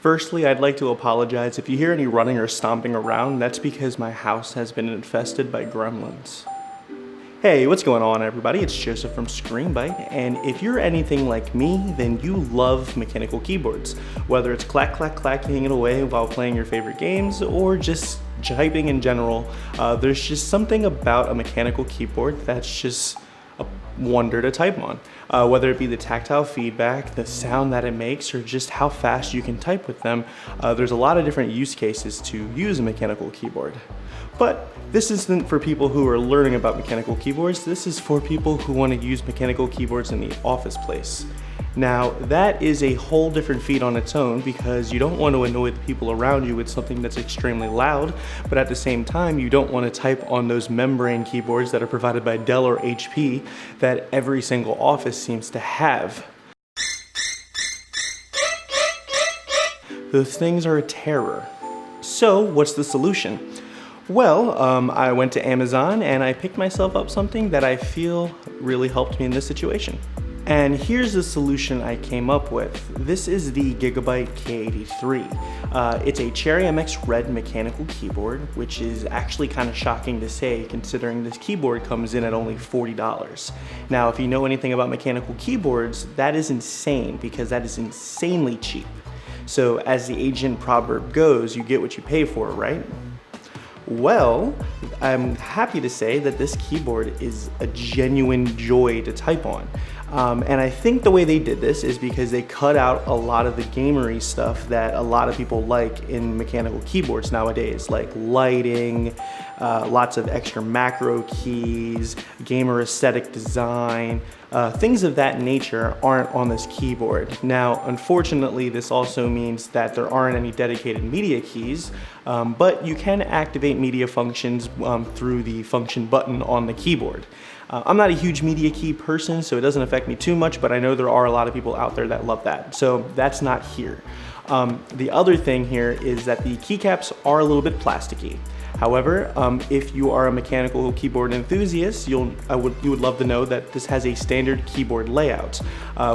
Firstly, I'd like to apologize. If you hear any running or stomping around, that's because my house has been infested by gremlins. Hey, what's going on everybody? It's Joseph from Screenbite, and if you're anything like me, then you love mechanical keyboards. Whether it's clacking it away while playing your favorite games, or just typing in general, there's just something about a mechanical keyboard that's just a wonder to type on. Whether it be the tactile feedback, the sound that it makes, or just how fast you can type with them, there's a lot of different use cases to use a mechanical keyboard. But this isn't for people who are learning about mechanical keyboards, this is for people who want to use mechanical keyboards in the office place. Now, that is a whole different feat on its own because you don't want to annoy the people around you with something that's extremely loud, but at the same time, you don't want to type on those membrane keyboards that are provided by Dell or HP that every single office seems to have. Those things are a terror. So, what's the solution? Well, I went to Amazon and I picked myself up something that I feel really helped me in this situation. And here's the solution I came up with. This is the Gigabyte K83. It's a Cherry MX Red mechanical keyboard, which is actually kind of shocking to say considering this keyboard comes in at only $40. Now, if you know anything about mechanical keyboards, that is insane because that is insanely cheap. So as the ancient proverb goes, you get what you pay for, right? Well, I'm happy to say that this keyboard is a genuine joy to type on. And I think the way they did this is because they cut out a lot of the gamery stuff that a lot of people like in mechanical keyboards nowadays, like lighting, lots of extra macro keys, gamer aesthetic design, things of that nature aren't on this keyboard. Now, unfortunately, this also means that there aren't any dedicated media keys, but you can activate media functions through the function button on the keyboard. I'm not a huge media key person, so it doesn't affect me too much, but I know there are a lot of people out there that love that, so that's not here. The other thing here is that the keycaps are a little bit plasticky. However, if you are a mechanical keyboard enthusiast, you would love to know that this has a standard keyboard layout,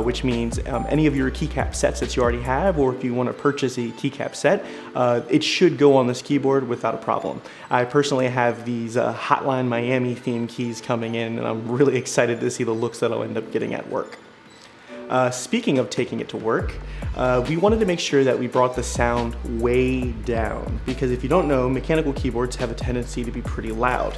which means any of your keycap sets that you already have, or if you want to purchase a keycap set, it should go on this keyboard without a problem. I personally have these Hotline Miami theme keys coming in, and I'm really excited to see the looks that I'll end up getting at work. Speaking of taking it to work, we wanted to make sure that we brought the sound way down because if you don't know, mechanical keyboards have a tendency to be pretty loud.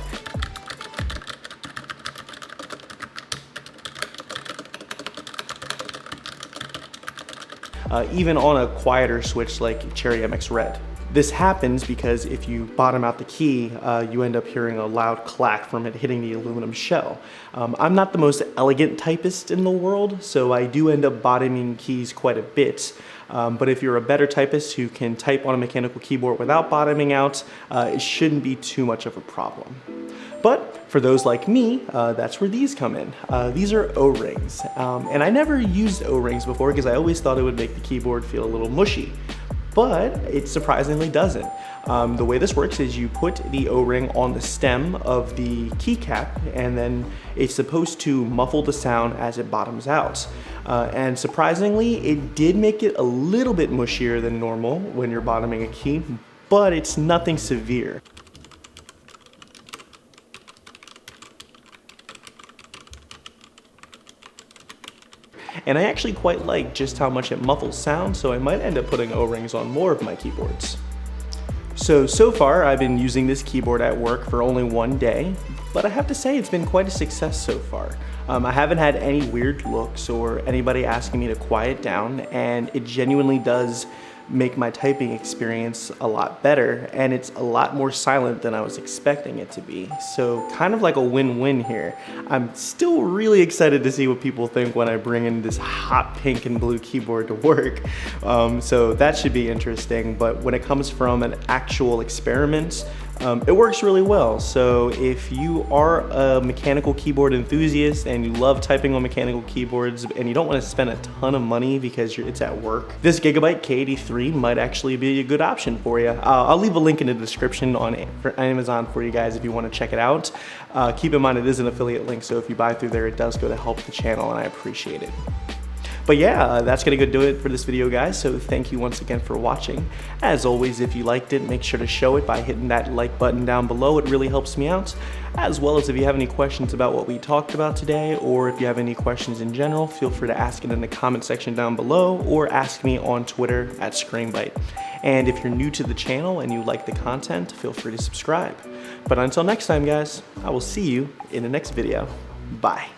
Even on a quieter switch like Cherry MX Red. This happens because if you bottom out the key, you end up hearing a loud clack from it hitting the aluminum shell. I'm not the most elegant typist in the world, so I do end up bottoming keys quite a bit. But if you're a better typist who can type on a mechanical keyboard without bottoming out, it shouldn't be too much of a problem. But for those like me, that's where these come in. These are O-rings, and I never used O-rings before because I always thought it would make the keyboard feel a little mushy. But it surprisingly doesn't. The way this works is you put the O-ring on the stem of the keycap and then it's supposed to muffle the sound as it bottoms out. And surprisingly, it did make it a little bit mushier than normal when you're bottoming a key, but it's nothing severe. And I actually quite like just how much it muffles sound, so I might end up putting O-rings on more of my keyboards. So far I've been using this keyboard at work for only one day, but I have to say it's been quite a success so far. I haven't had any weird looks or anybody asking me to quiet down, and it genuinely does make my typing experience a lot better, and it's a lot more silent than I was expecting it to be. So kind of like a win-win here. I'm still really excited to see what people think when I bring in this hot pink and blue keyboard to work. So that should be interesting, but when it comes from an actual experiment, it works really well. So if you are a mechanical keyboard enthusiast and you love typing on mechanical keyboards and you don't want to spend a ton of money because it's at work, this Gigabyte K83 might actually be a good option for you. I'll leave a link in the description for Amazon for you guys if you want to check it out. Keep in mind it is an affiliate link, so if you buy through there, it does go to help the channel and I appreciate it. But yeah, that's gonna do it for this video, guys. So thank you once again for watching. As always, if you liked it, make sure to show it by hitting that like button down below. It really helps me out. As well as if you have any questions about what we talked about today, or if you have any questions in general, feel free to ask it in the comment section down below, or ask me on Twitter at Screenbite. And if you're new to the channel and you like the content, feel free to subscribe. But until next time, guys, I will see you in the next video. Bye.